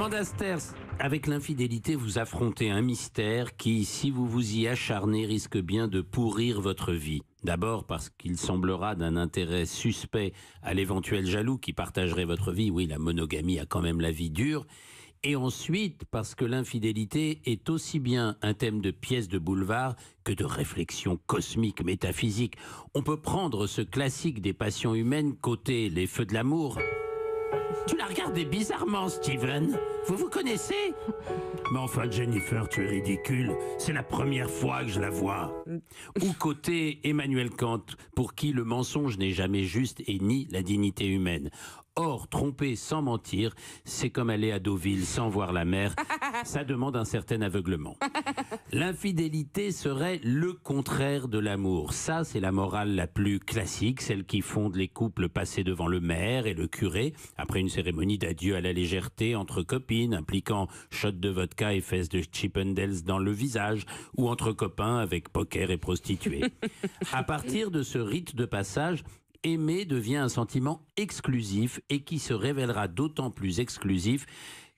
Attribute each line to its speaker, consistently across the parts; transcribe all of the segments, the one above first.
Speaker 1: Amanda Sters, avec l'infidélité, vous affrontez un mystère qui, si vous vous y acharnez, risque bien de pourrir votre vie. D'abord parce qu'il semblera d'un intérêt suspect à l'éventuel jaloux qui partagerait votre vie. Oui, la monogamie a quand même la vie dure. Et ensuite, parce que l'infidélité est aussi bien un thème de pièce de boulevard que de réflexion cosmique, métaphysique. On peut prendre ce classique des passions humaines côté les feux de l'amour. Tu la regardais bizarrement, Steven. Vous vous connaissez? Mais enfin, Jennifer, tu es ridicule. C'est la première fois que je la vois. Ou côté Emmanuel Kant, pour qui le mensonge n'est jamais juste et ni la dignité humaine. Or, tromper sans mentir, c'est comme aller à Deauville sans voir la mer. Ça demande un certain aveuglement. L'infidélité serait le contraire de l'amour. Ça, c'est la morale la plus classique, celle qui fonde les couples passés devant le maire et le curé, après une cérémonie d'adieu à la légèreté entre copines, impliquant shot de vodka et fesses de Chippendales dans le visage, ou entre copains avec poker et prostituées. À partir de ce rite de passage, aimer devient un sentiment exclusif et qui se révélera d'autant plus exclusif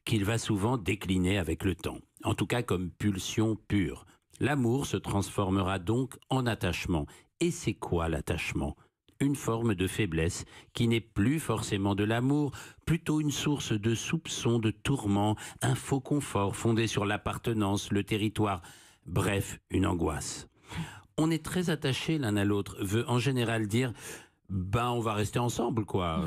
Speaker 1: qu'il va souvent décliner avec le temps. En tout cas comme pulsion pure. L'amour se transformera donc en attachement. Et c'est quoi l'attachement ? Une forme de faiblesse qui n'est plus forcément de l'amour, plutôt une source de soupçons, de tourments, un faux confort fondé sur l'appartenance, le territoire, bref, une angoisse. On est très attachés l'un à l'autre, veut en général dire on va rester ensemble, quoi.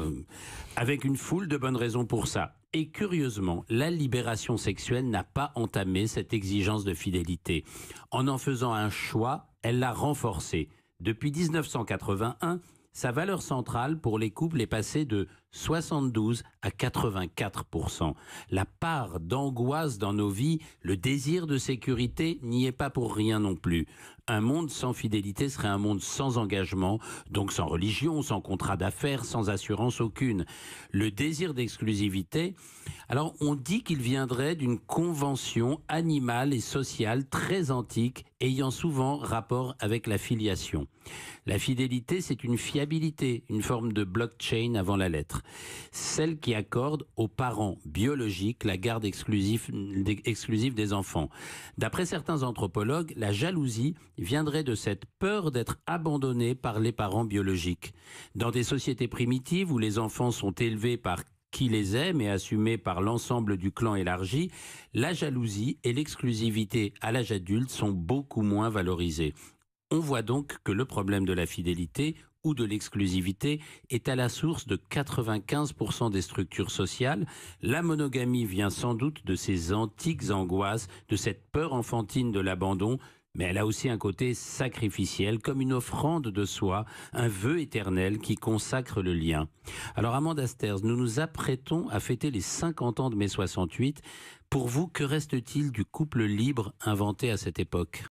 Speaker 1: Avec une foule de bonnes raisons pour ça. Et curieusement, la libération sexuelle n'a pas entamé cette exigence de fidélité. En faisant un choix, elle l'a renforcé. Depuis 1981, sa valeur centrale pour les couples est passée de 72 à 84%. La part d'angoisse dans nos vies, le désir de sécurité n'y est pas pour rien non plus. Un monde sans fidélité serait un monde sans engagement, donc sans religion, sans contrat d'affaires, sans assurance aucune. Le désir d'exclusivité, alors on dit qu'il viendrait d'une convention animale et sociale très antique, ayant souvent rapport avec la filiation. La fidélité, c'est une fiabilité, une forme de blockchain avant la lettre. Celle qui accorde aux parents biologiques la garde exclusive des enfants. D'après certains anthropologues, la jalousie viendrait de cette peur d'être abandonné par les parents biologiques. Dans des sociétés primitives où les enfants sont élevés par qui les aime et assumés par l'ensemble du clan élargi, la jalousie et l'exclusivité à l'âge adulte sont beaucoup moins valorisées. On voit donc que le problème de la fidélité ou de l'exclusivité est à la source de 95% des structures sociales. La monogamie vient sans doute de ces antiques angoisses, de cette peur enfantine de l'abandon, mais elle a aussi un côté sacrificiel, comme une offrande de soi, un vœu éternel qui consacre le lien. Alors Amanda Sters, nous nous apprêtons à fêter les 50 ans de mai 68. Pour vous, que reste-t-il du couple libre inventé à cette époque ?